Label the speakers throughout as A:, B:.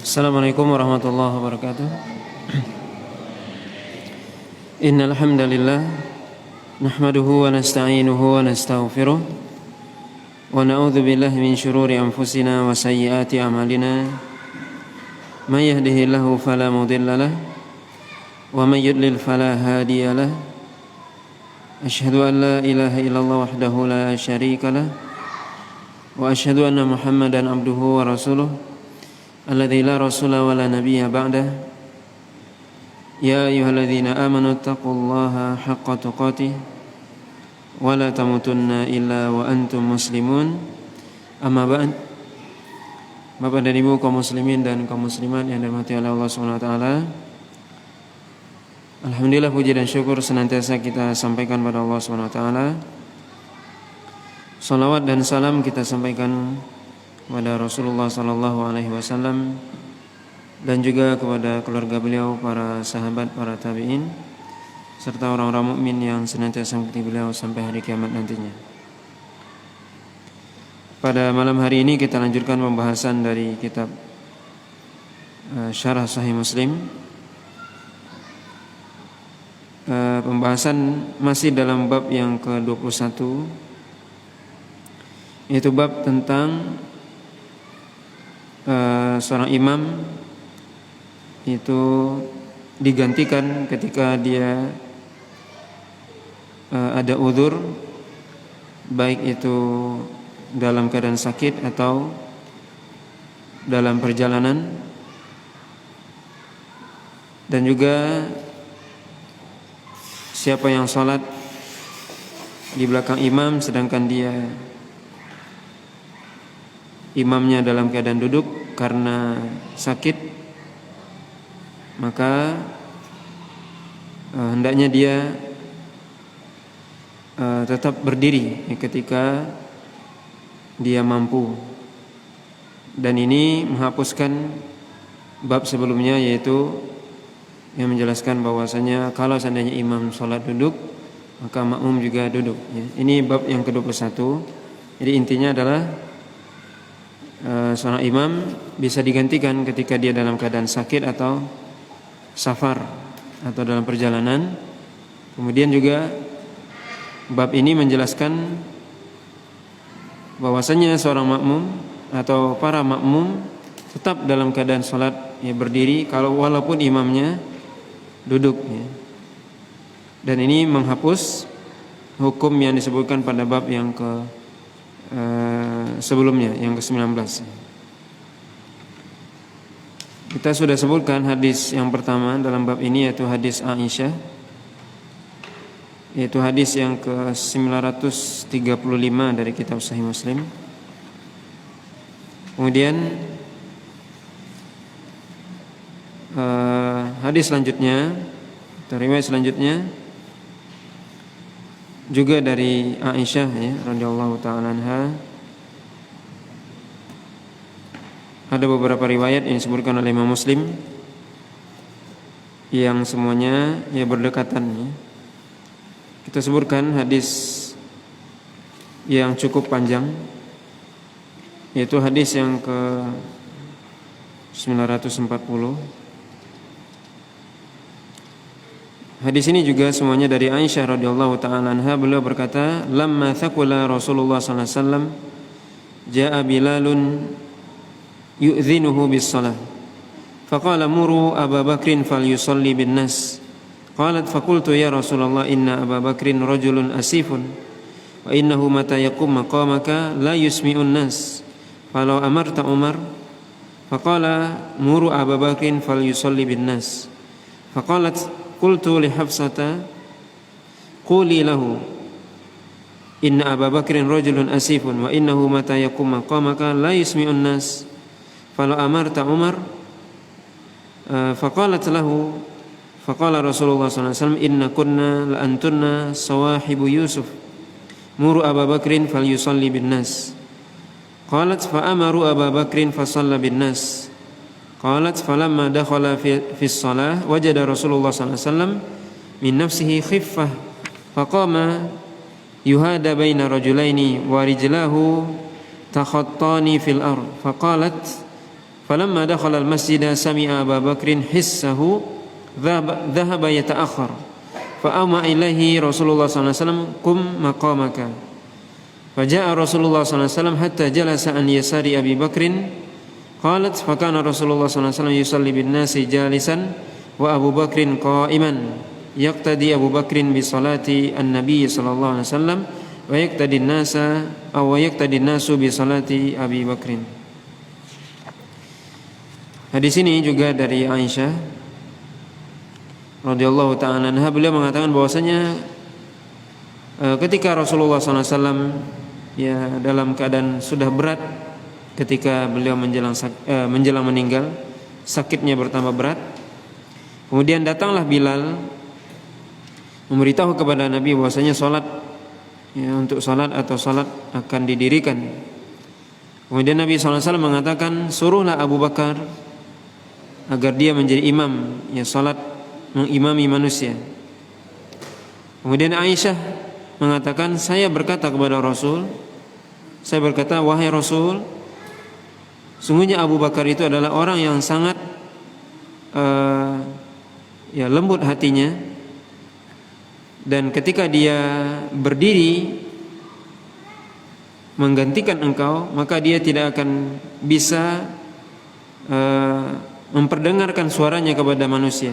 A: Assalamualaikum warahmatullahi wabarakatuh. Innal hamdalillah nahmaduhu wa nasta'inuhu wa nastaghfiruh wa na'udzu billahi min shururi anfusina wa sayyiati a'malina. May yahdihillahu fala mudilla lahu wa may yudlil fala hadiya lahu. Asyhadu an la ilaha illallah wahdahu la syarika lahu wa asyhadu anna Muhammadan abduhu wa rasuluh alladzi la rasula wa la nabiyya ba'dah. Ya ayyuhalladzina amanu taqullaha haqqa tuqatih wa la tamutunna illa wa antum muslimun. Amma ba'd. Bapak dan Ibu kaum muslimin dan kaum muslimat yang dirahmati oleh Allah Subhanahu wa taala. Alhamdulillah, puji dan syukur senantiasa kita sampaikan pada Allah Subhanahu wa taala. Salawat dan salam kita sampaikan kepada Rasulullah sallallahu alaihi wasallam dan juga kepada keluarga beliau, para sahabat, para tabi'in serta orang-orang mukmin yang senantiasa mengikuti beliau sampai hari kiamat nantinya. Pada malam hari ini kita lanjutkan pembahasan dari kitab Syarah Sahih Muslim. Pembahasan masih dalam bab yang ke-21, yaitu bab tentang seorang imam itu digantikan ketika dia ada uzur, baik itu dalam keadaan sakit atau dalam perjalanan, dan juga siapa yang sholat di belakang imam sedangkan dia imamnya dalam keadaan duduk karena sakit, maka hendaknya dia tetap berdiri ketika dia mampu. Dan ini menghapuskan bab sebelumnya, yaitu yang menjelaskan bahwasanya kalau seandainya imam sholat duduk, maka makmum juga duduk. Ini bab yang ke-21. Jadi intinya adalah seorang imam bisa digantikan ketika dia dalam keadaan sakit atau safar atau dalam perjalanan. Kemudian juga bab ini menjelaskan bahwasanya seorang makmum atau para makmum tetap dalam keadaan sholat berdiri kalau walaupun imamnya duduk. Dan ini menghapus hukum yang disebutkan pada bab yang sebelumnya, yang ke-19. Kita sudah sebutkan hadis yang pertama dalam bab ini, yaitu hadis Aisyah, yaitu hadis yang ke-935 dari kitab Sahih Muslim. Kemudian hadis selanjutnya, riwayat selanjutnya juga dari Aisyah radhiyallahu taala anha. Ada beberapa riwayat yang disebutkan oleh Imam Muslim yang semuanya berdekatan. Kita sebutkan hadis yang cukup panjang, yaitu hadis yang ke-940. Hadis ini juga semuanya dari Aisyah radhiyallahu taala anha. Beliau berkata, "Lamma thaqula Rasulullah sallallahu alaihi wasallam, jaa Bilalun yu'dhinuhu bis-shalah. Faqala muru Abu Bakrin falyusalli bin-nas." Qalat faqultu ya Rasulullah inna Abu Bakrin rajulun asifun wa innahu mata yaqum maqamaka la yusmi'un nas. Falau amarta Umar. Faqala muru Abu Bakrin falyusalli bin-nas. Faqalat qultu li Hafsata quli lahu inna Abu Bakrin rajulun asifun wa innahu mata yaqum maqamaka la yusmi'un nas. Falau amarta Umar. Faqalat lahu, faqala Rasulullah sallallahu alaihi wasallam inna kunna la antunna sawahibu Yusuf muru Abu Bakrin falyusalli bin nas. Qalat fa amaru Abu Bakrin fa shalla bin nas. Qalat falamma dakhala fi shalah wajada Rasulullah sallallahu alaihi wasallam min nafsihi khiffah faqama yuhada baina rajulaini wa rijlahu takhattani fil ard faqalat falamma dakhala al-masjid sami'a Abu Bakrin hissahu dhahaba yata'akhkhar fa'ama ilaihi Rasulullah sallallahu alaihi wasallam qum maqamaka faja'a Rasulullah sallallahu alaihi wasallam hatta jalasa an yasari Abi Bakrin qalat fakana Rasulullah sallallahu alaihi wasallam yusalli bin nasi jalisan wa Abu Bakrin qa'iman yaqtadi Abu Bakrin bi salati an-nabi sallallahu alaihi wasallam wa yaqtadi an-nasa aw yaqtadi an-nasu bi salati Abi Bakrin. Hadis ini juga dari Aisyah radhiyallahu ta'ala anha, beliau mengatakan bahwasanya ketika Rasulullah SAW ya dalam keadaan sudah berat, ketika beliau menjelang meninggal, sakitnya bertambah berat, kemudian datanglah Bilal memberitahu kepada Nabi bahwasanya salat ya, untuk salat atau salat akan didirikan. Kemudian Nabi SAW mengatakan, suruhlah Abu Bakar agar dia menjadi imam, ya salat mengimami manusia. Kemudian Aisyah mengatakan, saya berkata kepada Rasul, saya berkata, wahai Rasul, sungguhnya Abu Bakar itu adalah orang yang sangat ya lembut hatinya, dan ketika dia berdiri menggantikan engkau, maka dia tidak akan bisa memperdengarkan suaranya kepada manusia.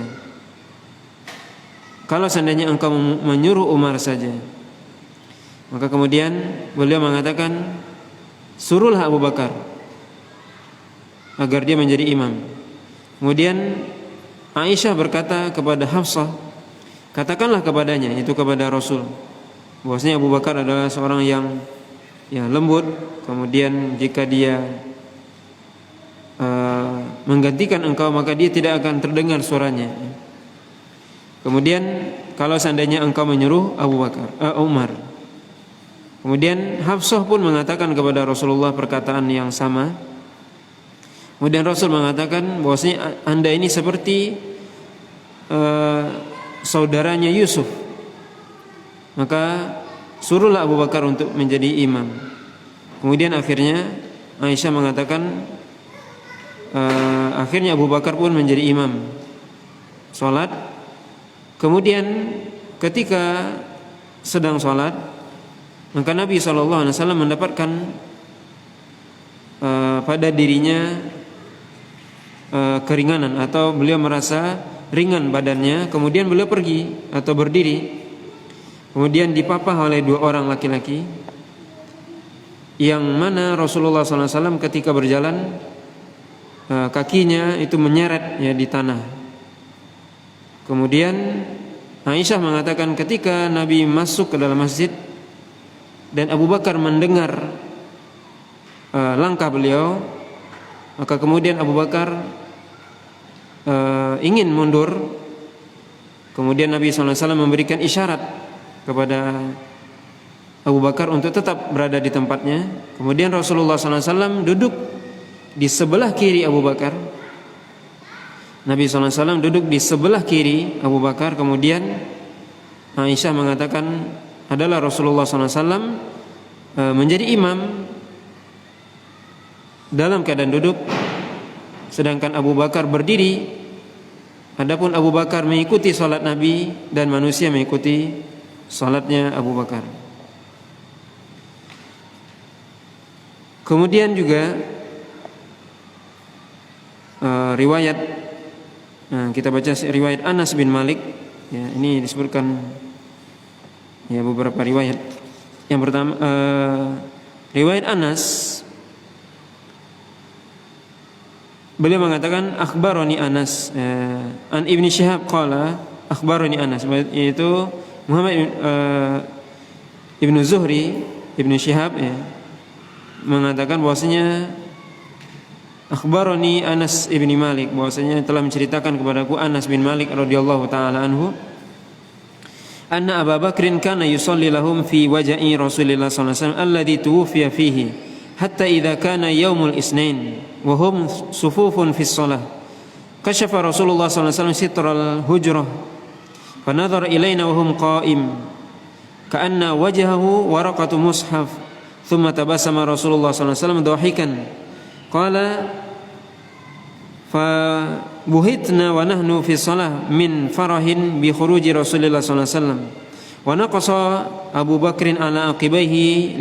A: Kalau seandainya engkau menyuruh Umar saja. Maka kemudian beliau mengatakan, suruhlah Abu Bakar agar dia menjadi imam. Kemudian Aisyah berkata kepada Hafsah, katakanlah kepadanya, itu kepada Rasul, bahwasanya Abu Bakar adalah seorang yang ya lembut. Kemudian jika dia menggantikan engkau, maka dia tidak akan terdengar suaranya. Kemudian kalau seandainya engkau menyuruh Umar. Kemudian Hafsah pun mengatakan kepada Rasulullah perkataan yang sama. Kemudian Rasul mengatakan bahwasanya anda ini seperti saudaranya Yusuf, maka suruhlah Abu Bakar untuk menjadi imam. Kemudian akhirnya Aisyah mengatakan, akhirnya Abu Bakar pun menjadi imam salat. Kemudian ketika sedang salat, maka Nabi SAW mendapatkan pada dirinya keringanan, atau beliau merasa ringan badannya. Kemudian beliau pergi atau berdiri, kemudian dipapah oleh dua orang laki-laki, yang mana Rasulullah SAW ketika berjalan kakinya itu menyeret ya di tanah. Kemudian Aisyah mengatakan ketika Nabi masuk ke dalam masjid dan Abu Bakar mendengar langkah beliau, maka kemudian Abu Bakar ingin mundur. Kemudian Nabi SAW memberikan isyarat kepada Abu Bakar untuk tetap berada di tempatnya. Kemudian Rasulullah SAW duduk di sebelah kiri Abu Bakar. Nabi SAW duduk di sebelah kiri Abu Bakar. Kemudian Aisyah mengatakan adalah Rasulullah SAW menjadi imam dalam keadaan duduk, sedangkan Abu Bakar berdiri. Adapun Abu Bakar mengikuti salat Nabi dan manusia mengikuti salatnya Abu Bakar. Kemudian juga riwayat, kita baca riwayat Anas bin Malik. Ya, ini disebutkan ya beberapa riwayat. Yang pertama riwayat Anas, beliau mengatakan akhbarani Anas an Ibnu Syihab qala akhbarani Anas, yaitu Muhammad Ibnu Zuhri Ibnu Syihab ya, mengatakan bahwasanya akhbarani Anas ibni Malik, bahwasanya telah menceritakan kepadaku Anas bin Malik radhiyallahu taala anhu, anna Abu Bakrin kana yusalli lahum fi wajhi Rasulillah sallallahu alaihi wasallam alladhi tuwfiya fihi hatta idza kana yaumul isnain wa hum sufufun fi shalah kashafa Rasulullah sallallahu alaihi wasallam sitral hujrah fa nadhara ilaina wa hum qa'im ka'anna wajhahu waraqatu mushaf thumma tabassama Rasulullah sallallahu alaihi wasallam dhahikan qala fa buhitna wa nahnu fi shalah min farahin bi khuruji Rasulillah sallallahu alaihi wasallam wa naqasa Abu Bakrin ala aqibaihi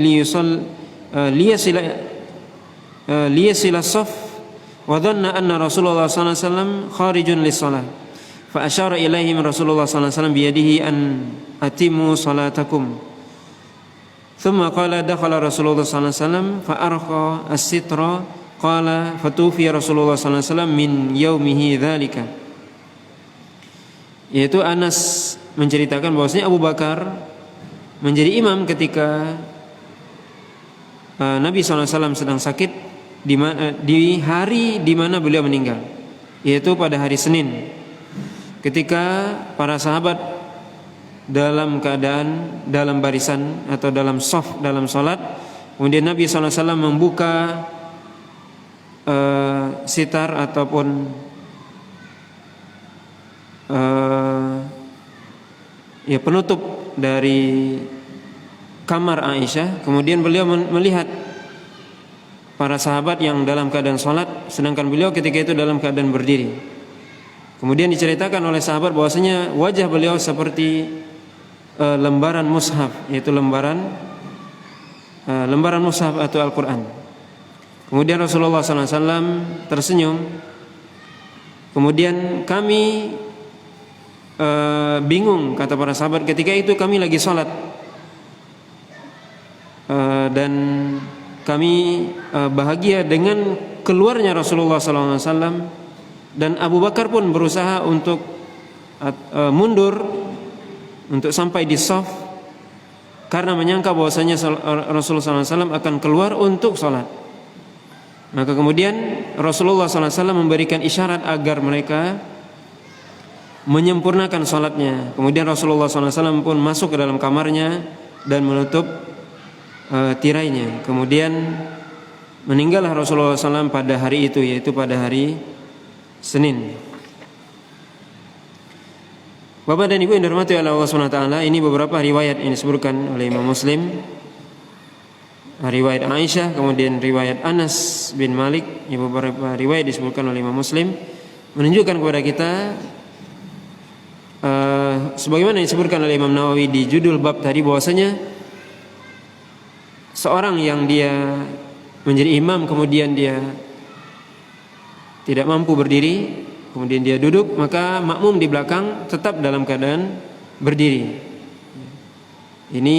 A: liyasila saf wa dhanna anna Rasulullah sallallahu alaihi wasallam kharijun lis-shalah fa asyara ilaihim Rasulullah sallallahu alaihi wasallam bi yadihi an atimu salatakum thumma qala dakhala Rasulullah sallallahu alaihi wasallam fa arqa as-sitra qala fatufi Rasulullah sallallahu alaihi wasallam min yaumihi dzalika. Yaitu Anas menceritakan bahwasanya Abu Bakar menjadi imam ketika Nabi SAW sedang sakit di hari di mana beliau meninggal, yaitu pada hari Senin, ketika para sahabat dalam keadaan dalam barisan atau dalam shaf dalam salat, kemudian Nabi SAW membuka sitar ataupun penutup dari kamar Aisyah. Kemudian beliau melihat para sahabat yang dalam keadaan sholat, sedangkan beliau ketika itu dalam keadaan berdiri. Kemudian diceritakan oleh sahabat bahwasanya wajah beliau seperti lembaran mushaf, yaitu lembaran mushaf atau Al-Quran. Kemudian Rasulullah SAW tersenyum. Kemudian kami bingung, kata para sahabat, ketika itu kami lagi sholat dan kami bahagia dengan keluarnya Rasulullah SAW, dan Abu Bakar pun berusaha untuk mundur untuk sampai di shaf karena menyangka bahwasanya Rasulullah SAW akan keluar untuk sholat. Maka kemudian Rasulullah SAW memberikan isyarat agar mereka menyempurnakan sholatnya. Kemudian Rasulullah SAW pun masuk ke dalam kamarnya dan menutup tirainya. Kemudian meninggallah Rasulullah SAW pada hari itu, yaitu pada hari Senin. Bapak dan Ibu yang dirahmati oleh Allah SWT, ini beberapa riwayat yang disebutkan oleh Imam Muslim. Riwayat Aisyah, kemudian riwayat Anas bin Malik, beberapa riwayat disebutkan oleh Imam Muslim, menunjukkan kepada kita sebagaimana disebutkan oleh Imam Nawawi di judul bab tadi, bahwasanya seorang yang dia menjadi imam kemudian dia tidak mampu berdiri, kemudian dia duduk, maka makmum di belakang tetap dalam keadaan berdiri. Ini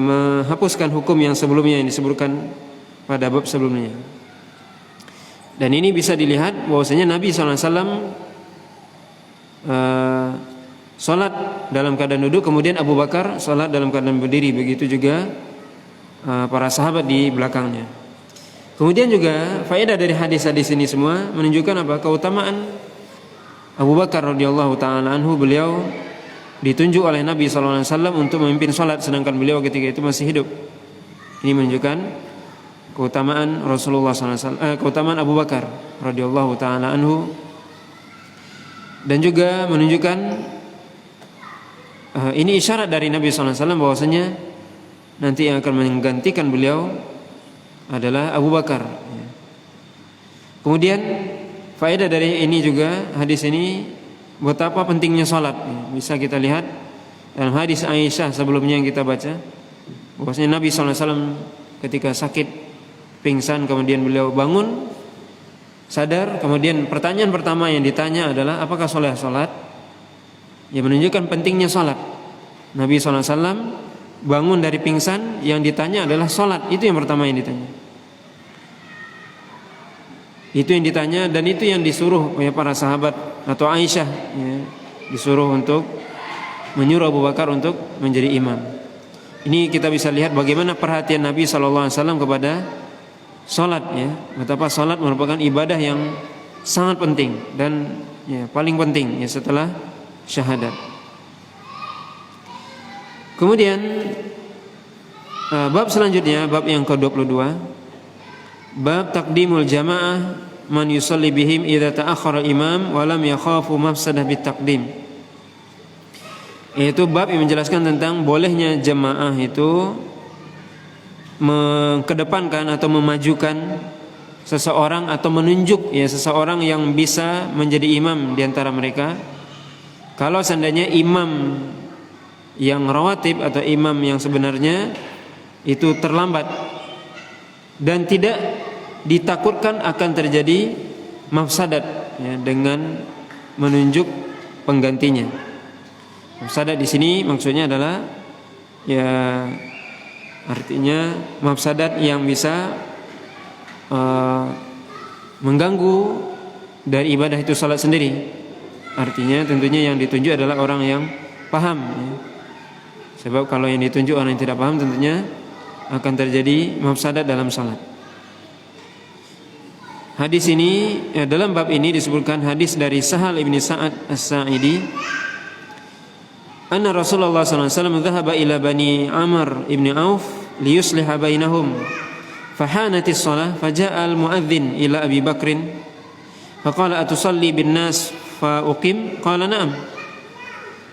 A: menghapuskan hukum yang sebelumnya yang disebutkan pada bab sebelumnya. Dan ini bisa dilihat bahwasanya Nabi SAW sholat dalam keadaan duduk, kemudian Abu Bakar sholat dalam keadaan berdiri. Begitu juga para sahabat di belakangnya. Kemudian juga faedah dari hadis-hadis ini semua menunjukkan apa? Keutamaan Abu Bakar radhiyallahu taala anhu. Beliau ditunjuk oleh Nabi SAW untuk memimpin sholat sedangkan beliau ketika itu masih hidup. Ini menunjukkan keutamaan Rasulullah SAW, keutamaan Abu Bakar radhiyallahu taala anhu, dan juga menunjukkan ini isyarat dari Nabi SAW bahwasanya nanti yang akan menggantikan beliau adalah Abu Bakar. Kemudian faedah dari ini juga, hadis ini, betapa pentingnya sholat. Bisa kita lihat dalam hadis Aisyah sebelumnya yang kita baca, bahwasanya Nabi SAW ketika sakit pingsan, kemudian beliau bangun sadar, kemudian pertanyaan pertama yang ditanya adalah apakah soleh sholat? Ya, menunjukkan pentingnya sholat. Nabi SAW bangun dari pingsan, yang ditanya adalah sholat. Itu yang pertama yang ditanya. Itu yang ditanya, dan itu yang disuruh oleh para sahabat atau Aisyah, ya, disuruh untuk menyuruh Abu Bakar untuk menjadi imam. Ini kita bisa lihat bagaimana perhatian Nabi SAW kepada sholat, ya, betapa sholat merupakan ibadah yang sangat penting dan ya, paling penting ya, setelah syahadat. Kemudian bab selanjutnya, bab yang ke-22, bab taqdimul jamaah man yusalli bihim idza ta'akhkhara imam wa lam yakhafu mafsadah bitaqdim. Yaitu bab yang menjelaskan tentang bolehnya jamaah itu mengedepankan atau memajukan seseorang atau menunjuk ya seseorang yang bisa menjadi imam di antara mereka. Kalau seandainya imam yang rawatib atau imam yang sebenarnya itu terlambat dan tidak ditakutkan akan terjadi mafsadat ya, dengan menunjuk penggantinya. Mafsadat di sini maksudnya adalah ya artinya mafsadat yang bisa mengganggu dari ibadah itu salat sendiri. Artinya tentunya yang ditunjuk adalah orang yang paham ya. Sebab kalau yang ditunjuk orang yang tidak paham tentunya akan terjadi mafsadat dalam salat. Hadis ini dalam bab ini disebutkan hadis dari Sahal ibn Sa'ad As-Sa'idi anna Rasulullah sallallahu alaihi wasallam dhahaba ila Bani Amr ibn Auf liyusliha bainahum fahanatis shalah faja'a al-muadzin ila Abi Bakrin faqala atusalli bin nas fa uqim qala na'am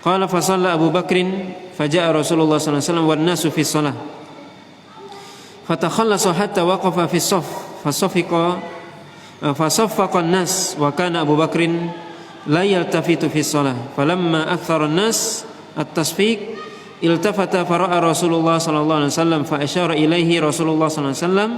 A: qala fa shalla Abu Bakrin faja'a Rasulullah sallallahu alaihi wasallam wan nasu fi shalah fatakhallasa hatta waqafa fi shaff fasaffaqa an-nas wa kana Abu Bakrin la yaltafitu fi shalah falamma akthara an-nas at-tasfiq iltafata fara'a Rasulullah sallallahu alaihi wasallam fa asyara ilaihi Rasulullah sallallahu alaihi wasallam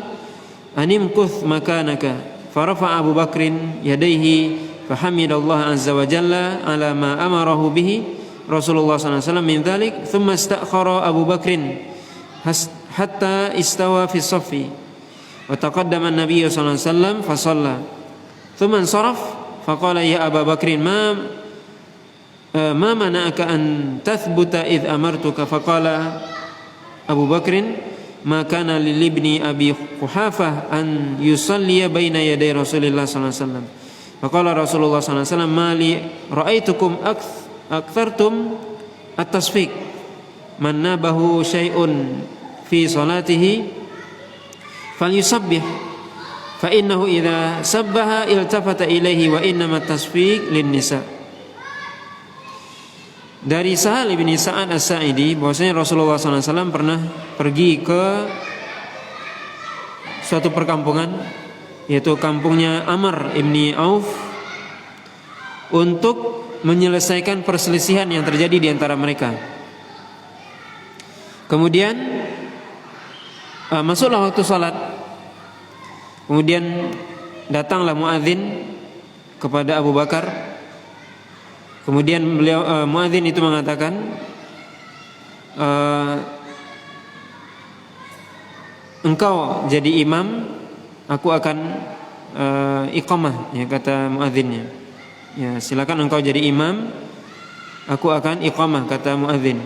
A: animkuth makanaka farafa'a Abu Bakrin yadayhi fahamidallah azza wa jalla ala ma amarahu bihi Rasulullah sallallahu alaihi wasallam min dhalik thumma istakhara Abu Bakrin hatta istawa fi saffi wa taqaddama an-nabiy sallallahu alaihi wasallam fa shalla thumma insaraf faqala ya Abu Bakrin ma mana'aka an tathbuta id amartuka faqala Abu Bakrin ma kana lil ibni Abi Quhafah an yusalliya baina yaday Rasulillah sallallahu alaihi wasallam faqala Rasulullah sallallahu alaihi wasallam ma li ra'aitukum aktsartum at-tasfiq man nabahu syai'un fi salatihi falyusabbih fa innahu idza sabbaha iltafata ilaihi wa innama at-tasfiq lin-nisa. Dari Sahal bin Sa'ad As-Sa'idi bahwasanya Rasulullah SAW pernah pergi ke suatu perkampungan yaitu kampungnya Amr ibni Auf untuk menyelesaikan perselisihan yang terjadi di antara mereka. Kemudian masuklah waktu salat. Kemudian datanglah muadzin kepada Abu Bakar. Kemudian beliau muadzin itu mengatakan, engkau jadi imam, aku akan iqamah, ya kata muadzinnya. Ya, silakan engkau jadi imam, aku akan iqamah, kata muadzin.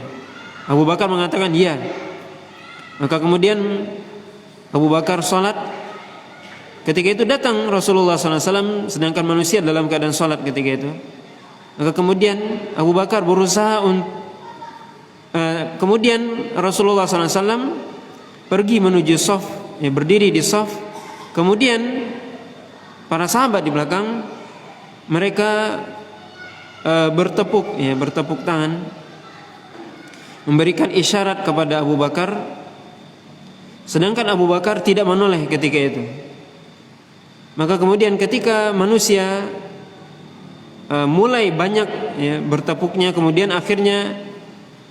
A: Abu Bakar mengatakan iya. Maka kemudian Abu Bakar salat. Ketika itu datang Rasulullah SAW sedangkan manusia dalam keadaan salat ketika itu. Maka kemudian Abu Bakar berusaha kemudian Rasulullah SAW pergi menuju shaf, ya, berdiri di shaf. Kemudian para sahabat di belakang mereka bertepuk tangan, memberikan isyarat kepada Abu Bakar, sedangkan Abu Bakar tidak menoleh ketika itu. Maka kemudian ketika manusia mulai banyak, ya, bertepuknya, kemudian akhirnya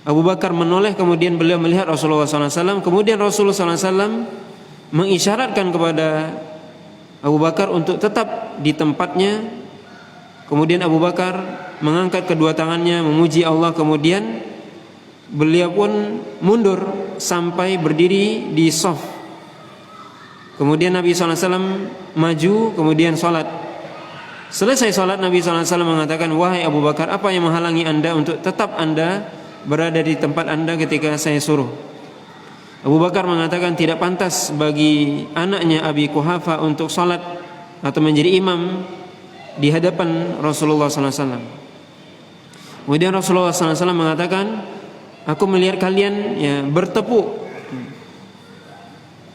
A: Abu Bakar menoleh, kemudian beliau melihat Rasulullah SAW. Kemudian Rasulullah SAW mengisyaratkan kepada Abu Bakar untuk tetap di tempatnya. Kemudian Abu Bakar mengangkat kedua tangannya memuji Allah. Kemudian beliau pun mundur sampai berdiri di shaf. Kemudian Nabi SAW maju, kemudian sholat. Selesai sholat, Nabi SAW mengatakan, wahai Abu Bakar, apa yang menghalangi anda untuk tetap anda berada di tempat anda ketika saya suruh? Abu Bakar mengatakan, tidak pantas bagi anaknya Abi Quhafah untuk sholat atau menjadi imam di hadapan Rasulullah SAW. Kemudian Rasulullah SAW mengatakan, aku melihat kalian, ya, bertepuk.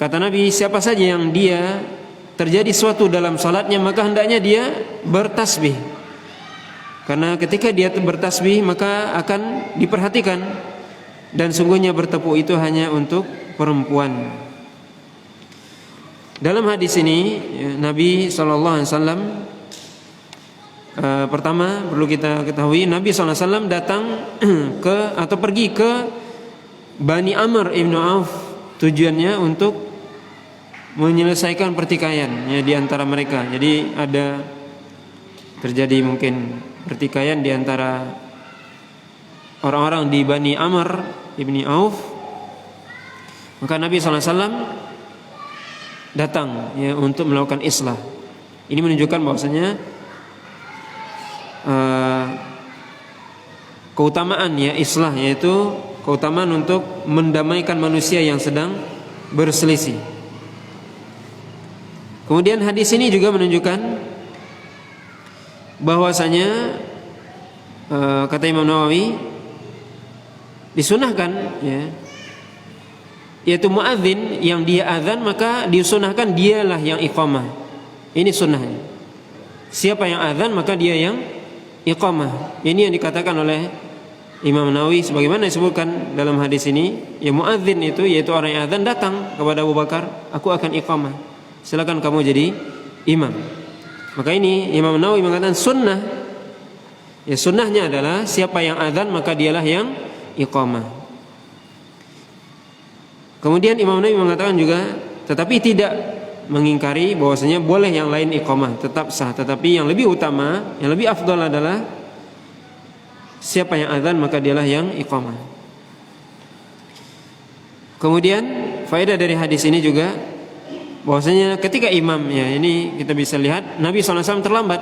A: Kata Nabi, siapa saja yang dia terjadi sesuatu dalam salatnya, maka hendaknya dia bertasbih. Karena ketika dia bertasbih maka akan diperhatikan, dan sungguhnya bertepuk itu hanya untuk perempuan. Dalam hadis ini Nabi SAW pertama perlu kita ketahui, Nabi SAW datang atau pergi ke Bani Amr ibnu Auf, tujuannya untuk menyelesaikan pertikaian di antara mereka. Jadi terjadi mungkin pertikaian di antara orang-orang di Bani Amr ibni Auf. Maka Nabi SAW datang untuk melakukan islah. Ini menunjukkan bahwasanya keutamaan islah, yaitu keutamaan untuk mendamaikan manusia yang sedang berselisih. Kemudian hadis ini juga menunjukkan bahwasanya kata Imam Nawawi disunahkan yaitu muadzin yang dia azan maka disunahkan dialah yang iqamah. Ini sunnahnya. Siapa yang azan maka dia yang iqamah. Ini yang dikatakan oleh Imam Nawawi sebagaimana disebutkan dalam hadis ini, ya muadzin itu yaitu orang yang azan datang kepada Abu Bakar, aku akan iqamah, silakan kamu jadi imam. Maka ini Imam Nawawi mengatakan sunnah. Ya sunnahnya adalah siapa yang azan maka dialah yang iqamah. Kemudian Imam Nawawi mengatakan juga, tetapi tidak mengingkari bahwasanya boleh yang lain iqamah, tetap sah. Tetapi yang lebih utama, yang lebih afdal adalah siapa yang azan maka dialah yang iqamah. Kemudian faedah dari hadis ini juga bahwasanya ketika imam, ini kita bisa lihat Nabi SAW terlambat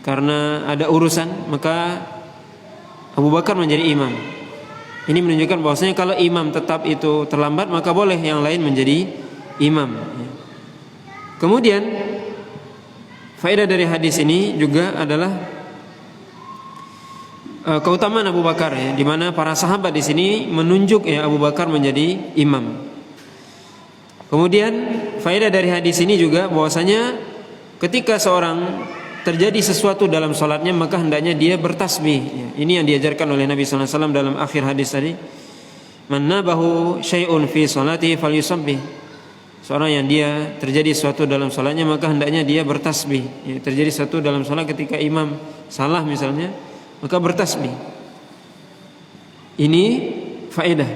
A: karena ada urusan, maka Abu Bakar menjadi imam. Ini menunjukkan bahwasanya kalau imam tetap itu terlambat maka boleh yang lain menjadi imam. Kemudian faedah dari hadis ini juga adalah keutamaan Abu Bakar, di mana para sahabat di sini menunjuk Abu Bakar menjadi imam. Kemudian faedah dari hadis ini juga bahwasanya ketika seorang terjadi sesuatu dalam sholatnya maka hendaknya dia bertasbih. Ini yang diajarkan oleh Nabi SAW dalam akhir hadis tadi. Man nabahu syai'un fi sholatihi falyusabbih. Seorang yang dia terjadi sesuatu dalam sholatnya maka hendaknya dia bertasbih. Terjadi sesuatu dalam sholat ketika imam salah misalnya, maka bertasbih. Ini faedah.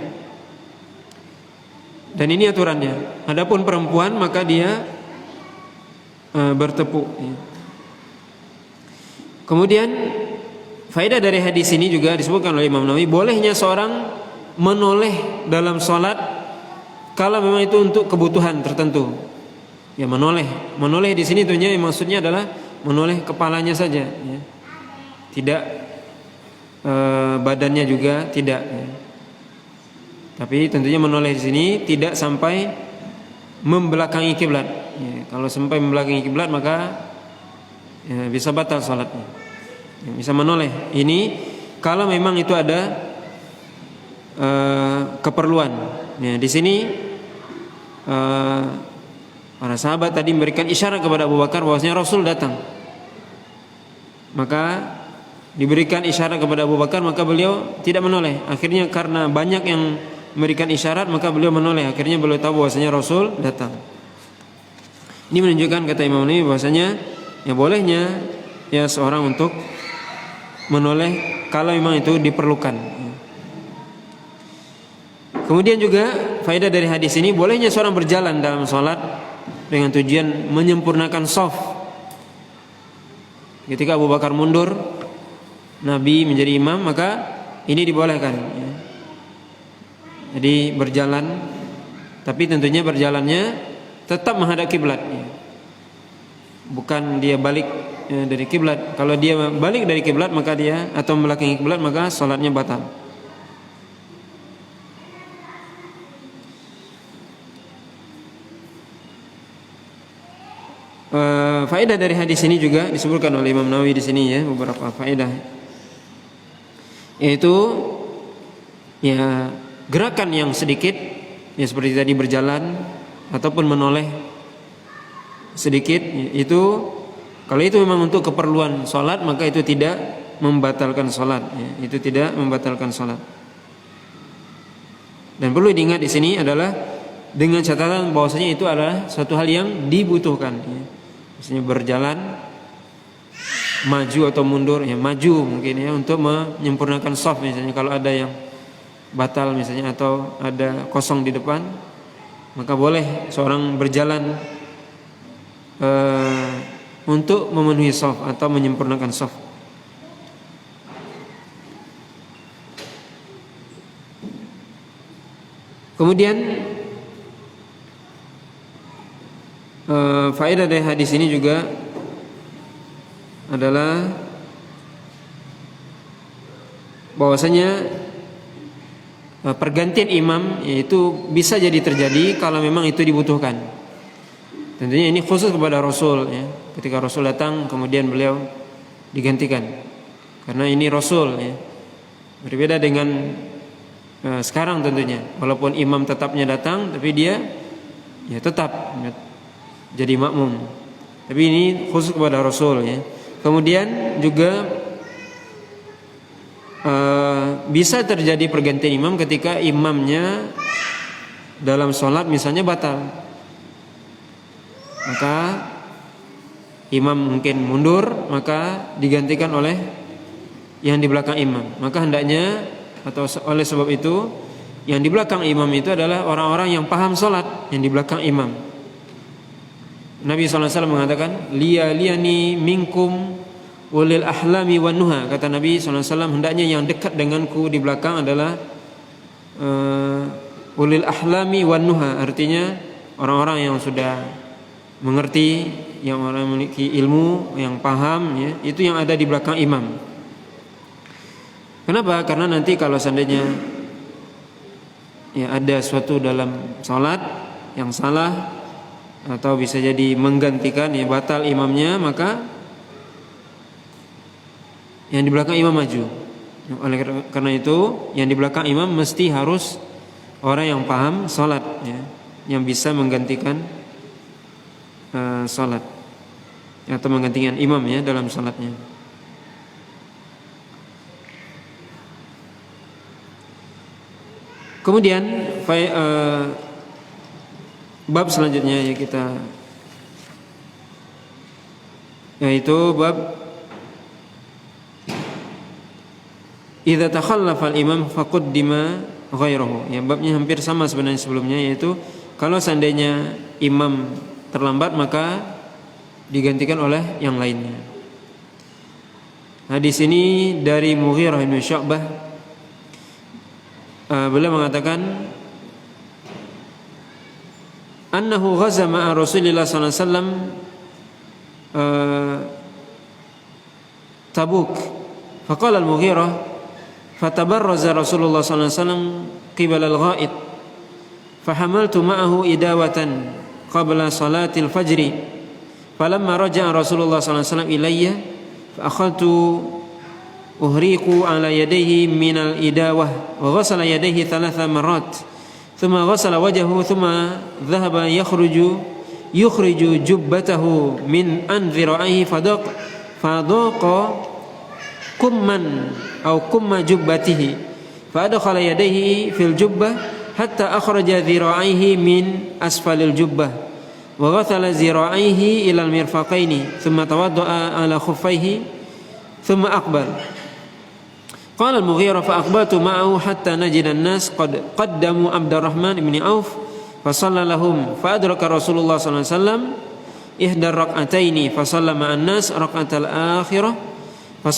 A: Dan ini aturannya. Adapun perempuan maka dia bertepuk. Kemudian faedah dari hadis ini juga disebutkan oleh Imam Nawawi, bolehnya seorang menoleh dalam sholat kalau memang itu untuk kebutuhan tertentu. Ya menoleh di sini tentunya maksudnya adalah menoleh kepalanya saja, tidak badannya juga tidak. Tapi tentunya menoleh di sini tidak sampai membelakangi kiblat. Kalau sampai membelakangi kiblat maka bisa batal sholatnya. Bisa menoleh. Ini kalau memang itu ada keperluan. Di sini para sahabat tadi memberikan isyarat kepada Abu Bakar bahwasanya Rasul datang. Maka diberikan isyarat kepada Abu Bakar, maka beliau tidak menoleh. Akhirnya karena banyak yang memberikan isyarat maka beliau menoleh. Akhirnya beliau tahu bahwasanya Rasul datang. Ini menunjukkan kata Imam Nawawi bahwasanya bolehnya seorang untuk menoleh kalau memang itu diperlukan. Kemudian juga faedah dari hadis ini, bolehnya seorang berjalan dalam sholat dengan tujuan menyempurnakan shaf. Ketika Abu Bakar mundur, Nabi menjadi imam, maka ini dibolehkan. Jadi berjalan, tapi tentunya berjalannya tetap menghadap kiblat. Bukan dia balik dari kiblat. Kalau dia balik dari kiblat maka dia atau membelakangi kiblat maka salatnya batal. Faedah dari hadis ini juga disebutkan oleh Imam Nawawi di sini beberapa faedah. Yaitu gerakan yang sedikit seperti tadi berjalan ataupun menoleh sedikit, itu kalau itu memang untuk keperluan sholat maka itu tidak membatalkan sholat. Itu tidak membatalkan sholat. Dan perlu diingat di sini adalah dengan catatan bahwasanya itu adalah suatu hal yang dibutuhkan, ya. Misalnya berjalan maju atau mundur, ya maju mungkin ya untuk menyempurnakan shaf misalnya kalau ada yang batal misalnya atau ada kosong di depan, maka boleh seorang berjalan untuk memenuhi shaf atau menyempurnakan shaf. Kemudian faedah dari hadis ini juga adalah bahwasanya pergantian imam yaitu bisa jadi terjadi kalau memang itu dibutuhkan. Tentunya ini khusus kepada Rasul, ya. Ketika Rasul datang kemudian beliau digantikan karena ini Rasul, ya. Berbeda dengan sekarang tentunya, walaupun imam tetapnya datang tapi dia ya tetap jadi makmum. Tapi ini khusus kepada Rasul, ya. Kemudian juga bisa terjadi pergantian imam ketika imamnya dalam sholat misalnya batal, maka imam mungkin mundur, maka digantikan oleh yang di belakang imam. Maka hendaknya atau oleh sebab itu yang di belakang imam itu adalah orang-orang yang paham sholat yang di belakang imam. Nabi SAW mengatakan liyani minkum ulil ahlami wan nuha. Kata Nabi SAW, hendaknya yang dekat denganku di belakang adalah ulil ahlami wan nuha. Artinya orang-orang yang sudah mengerti, yang orang memiliki ilmu, yang paham, ya, itu yang ada di belakang imam. Kenapa? Karena nanti kalau seandainya ya ada suatu dalam sholat yang salah atau bisa jadi menggantikan, ya batal imamnya, maka yang di belakang imam maju. Oleh karena itu yang di belakang imam mesti harus orang yang paham sholat, ya, yang bisa menggantikan sholat atau menggantikan imam, ya, dalam sholatnya. Kemudian bab selanjutnya ya kita, yaitu bab idza takhallafa al-imam faqaddima ghairahu. Ya, babnya hampir sama sebenarnya sebelumnya, yaitu kalau seandainya imam terlambat maka digantikan oleh yang lainnya. Hadis ini dari Mughirah bin Syu'bah. Beliau mengatakan annahu ghaza ma'a Rasulillah sallallahu alaihi wasallam Tabuk. Faqala al-Mughirah fatabarraza Rasulullah sallallahu alaihi wasallam qibala al-gha'id fahamaltu ma'ahu idawatan qabla salatil fajri falamma raja'a Rasulullah sallallahu alaihi wasallam ilayya fa akhadtu uhriqu ala yadayhi minal idawah wa ghasala yadayhi thalatha marrat thumma ghasala wajhahu thumma dhahaba yukhriju jubbatahu min anzira'ihi fadaqa kumman aw kumma jubbatihi fa adkhala yadayhi fil jubbah hatta akhraja dhira'ihi min asfalil jubbah wa ghathala dhira'ihi ila al-mirfaqaini thumma tawadda'a ala khuffaihi thumma aqbal. Qala al-Mughirah fa aqbaltu ma'ahu hatta najida an-nas qad qaddamu Abdurrahman ibn Auf fa shalla lahum fa adraka Rasulullah sallallahu alaihi wasallam ihda rak'ataini fa shalla ma'an nas rak'atal akhirah fa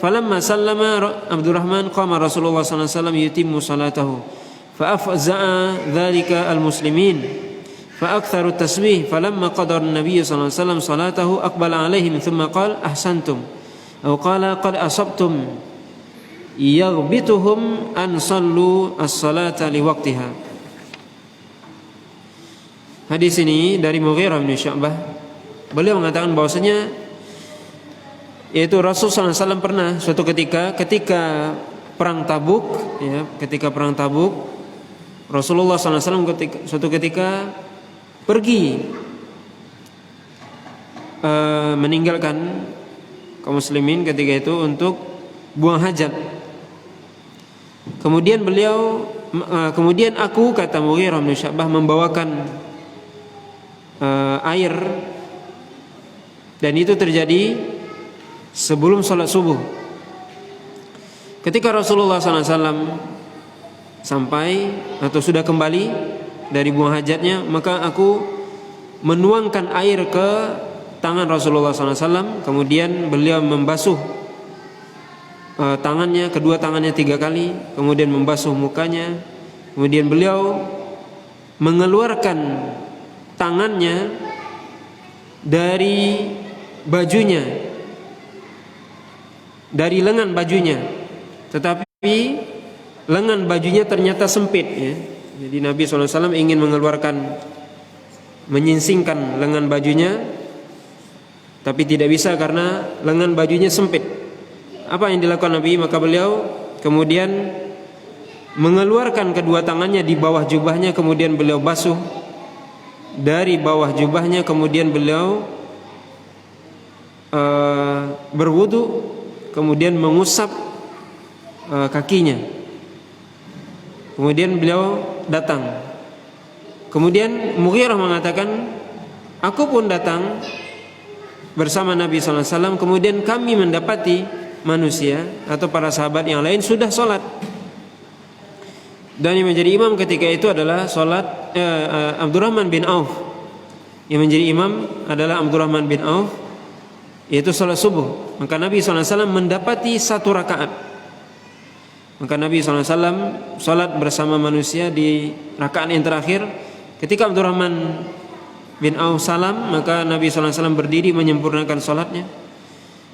A: falamma sallama Abdurrahman qama Rasulullah sallallahu alaihi wasallam yutimmu salatahu fa afza'a dhalika al-muslimin fa aktharu at-tasbih falamma qada an-nabiy sallallahu alaihi wasallam salatahu aqbala alaihim thumma qala ahsantum aw qala qad asabtum yaghbituhum an sallu as-salata liwaqtiha. Hadis ini dari Mughirah bin Syu'bah. Beliau mengatakan bahwasanya yaitu Rasulullah SAW pernah suatu ketika perang Tabuk, ya, ketika perang Tabuk Rasulullah SAW suatu ketika pergi meninggalkan kaum muslimin ketika itu untuk buang hajat. Kemudian beliau kemudian aku, kata Mughirah bin Syu'bah, membawakan air, dan itu terjadi sebelum sholat subuh. Ketika Rasulullah SAW sampai atau sudah kembali dari buang hajatnya, maka aku menuangkan air ke tangan Rasulullah SAW. Kemudian beliau membasuh tangannya, kedua tangannya 3 kali, kemudian membasuh mukanya. Kemudian beliau mengeluarkan tangannya dari bajunya, dari lengan bajunya, tetapi lengan bajunya ternyata sempit, ya. Jadi Nabi SAW ingin menyingsingkan lengan bajunya, tapi tidak bisa karena lengan bajunya sempit. Apa yang dilakukan Nabi? Maka beliau kemudian mengeluarkan kedua tangannya di bawah jubahnya, kemudian beliau basuh dari bawah jubahnya, kemudian beliau berwudu, kemudian mengusap kakinya. Kemudian beliau datang. Kemudian Mughirah mengatakan, aku pun datang bersama Nabi SAW. Kemudian kami mendapati manusia atau para sahabat yang lain sudah sholat, dan yang menjadi imam ketika itu adalah Abdurrahman bin Auf. Yang menjadi imam adalah Abdurrahman bin Auf, yaitu sholat subuh. Maka Nabi SAW mendapati 1 rakaat. Maka Nabi SAW sholat bersama manusia di rakaat yang terakhir. Ketika Abdurrahman bin Auf salam, maka Nabi SAW berdiri menyempurnakan sholatnya.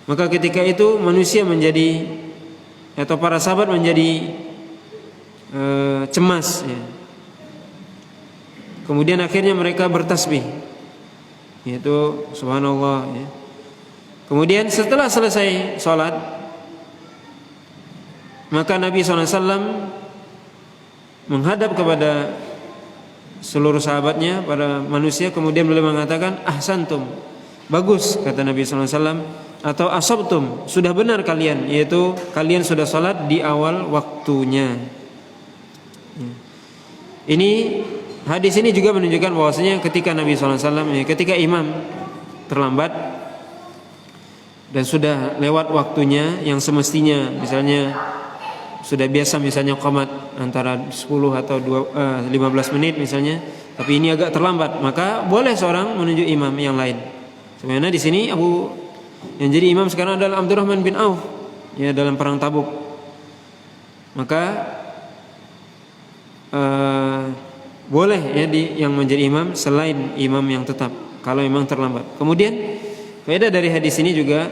A: Maka ketika itu manusia menjadi, atau para sahabat menjadi cemas, ya. Kemudian akhirnya mereka bertasbih, yaitu subhanallah, ya. Kemudian setelah selesai sholat, maka Nabi SAW menghadap kepada seluruh sahabatnya, para manusia. Kemudian beliau mengatakan, ahsantum, bagus, kata Nabi SAW, atau asabtum, sudah benar kalian, yaitu kalian sudah sholat di awal waktunya. Ini hadis ini juga menunjukkan bahwasanya ketika Nabi SAW, ketika imam terlambat dan sudah lewat waktunya yang semestinya, misalnya sudah biasa misalnya qomat antara 10 atau 15 menit misalnya, tapi ini agak terlambat, maka boleh seorang menunjuk imam yang lain. Sebenarnya di sini yang jadi imam sekarang adalah Abdurrahman bin Auf, ya, dalam perang Tabuk. Maka boleh, ya, yang menjadi imam selain imam yang tetap kalau memang terlambat. Kemudian faedah dari hadis ini juga,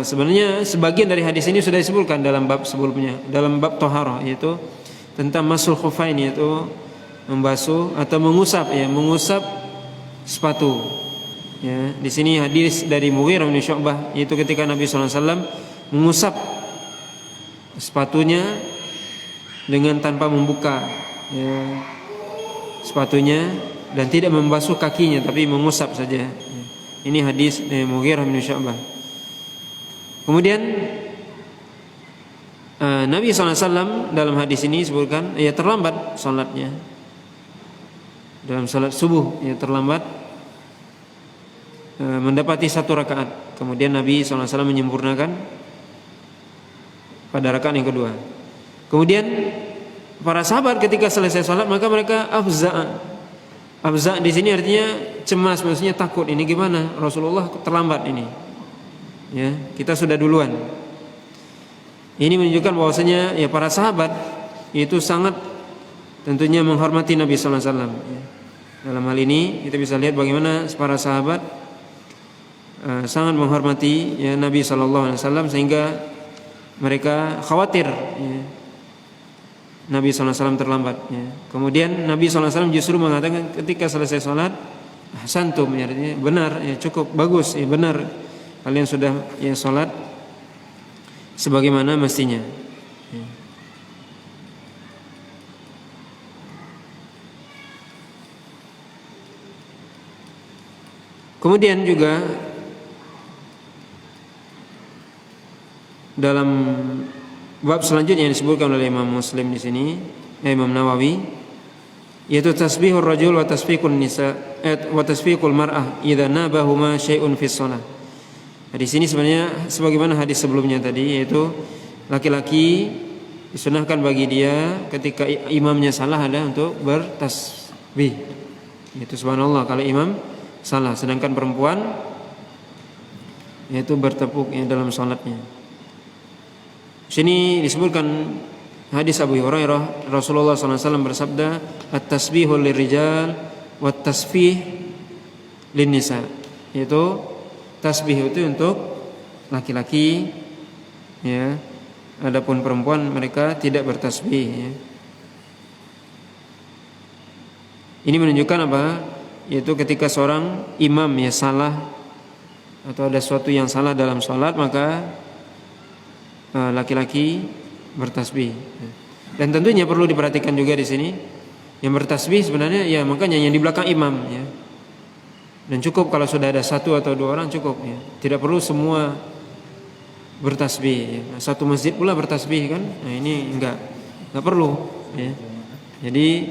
A: sebenarnya sebagian dari hadis ini sudah disebutkan dalam bab sebelumnya, dalam bab Thaharah, yaitu tentang masul khufain, yaitu membasuh atau mengusap sepatu. Ya, di sini hadis dari Mughirah bin Syu'bah, yaitu ketika Nabi SAW mengusap sepatunya dengan tanpa membuka, ya, sepatunya, dan tidak membasuh kakinya, tapi mengusap saja. Ini hadis dari Mughirah bin Syu'bah. Kemudian Nabi SAW dalam hadis ini sebutkan, ia terlambat salatnya dalam salat subuh, ia terlambat, mendapati 1 rakaat. Kemudian Nabi SAW menyempurnakan pada rakaat yang kedua. Kemudian para sahabat ketika selesai salat, maka mereka afza di sini artinya cemas, maksudnya takut, ini gimana Rasulullah terlambat ini, ya, kita sudah duluan. Ini menunjukkan bahwasanya, ya, para sahabat itu sangat tentunya menghormati Nabi sallallahu alaihi wasallam, ya. Dalam hal ini kita bisa lihat bagaimana para sahabat sangat menghormati, ya, Nabi sallallahu alaihi wasallam, sehingga mereka khawatir, ya, Nabi SAW terlambat, ya. Kemudian Nabi SAW justru mengatakan ketika selesai sholat, ahsantum, ya, artinya benar, ya, cukup bagus, ya, benar kalian sudah, ya, sholat sebagaimana mestinya, ya. Kemudian juga dalam bab selanjutnya yang disebutkan oleh Imam Muslim di sini, Imam Nawawi, yaitu tasbihur rajul wa tasfiqun nisa wa tasfiqul mar'ah idza nabahuma syai'un fi shalah. Di sini sebenarnya sebagaimana hadis sebelumnya tadi, yaitu laki-laki disunahkan bagi dia ketika imamnya salah ada untuk bertasbih. Itu subhanallah kalau imam salah, sedangkan perempuan yaitu bertepuk dalam salatnya. Sini disebutkan hadis Abu Hurairah, Rasulullah SAW bersabda, at-tasbihu lirijal wa tasfih linnisa, yaitu tasbih itu untuk laki-laki, ya. Adapun perempuan mereka tidak bertasbih, ya. Ini menunjukkan apa? Yaitu ketika seorang imam ya salah atau ada sesuatu yang salah dalam sholat, maka laki-laki bertasbih. Dan tentunya perlu diperhatikan juga di sini, yang bertasbih sebenarnya ya makanya yang di belakang imam, ya. Dan cukup kalau sudah ada satu atau dua orang cukup, ya. Tidak perlu semua bertasbih, ya. Satu masjid pula bertasbih kan? Nah, ini enggak perlu, ya. Jadi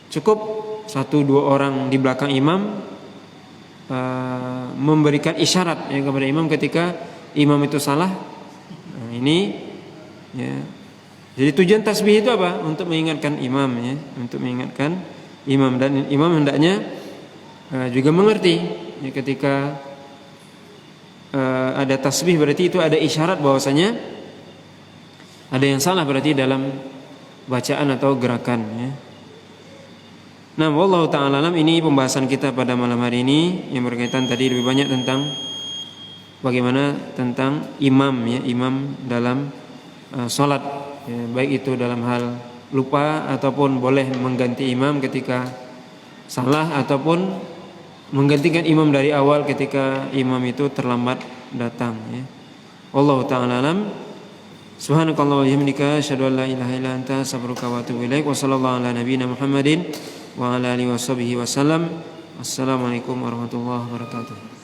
A: cukup satu dua orang di belakang imam memberikan isyarat, ya, kepada imam ketika imam itu salah. Nah, ini, ya. Jadi tujuan tasbih itu apa? Untuk mengingatkan imam, ya, untuk mengingatkan imam, dan imam hendaknya juga mengerti, ya, ketika ada tasbih berarti itu ada isyarat bahwasanya ada yang salah berarti dalam bacaan atau gerakan, ya. Nah, wallahu ta'ala alam, ini pembahasan kita pada malam hari ini yang berkaitan tadi lebih banyak tentang bagaimana tentang imam, ya, imam dalam salat, ya, baik itu dalam hal lupa ataupun boleh mengganti imam ketika salah ataupun menggantikan imam dari awal ketika imam itu terlambat datang, ya. Wallahu ta'ala alam. Subhanakallah wa bihamdika asyhadu an la ilaha illa anta astaghfiruka wa atubu ilaik. Wa sallallahu ala nabiyyina Muhammadin wa ala alihi washabihi wasallam. Assalamualaikum warahmatullahi wabarakatuh.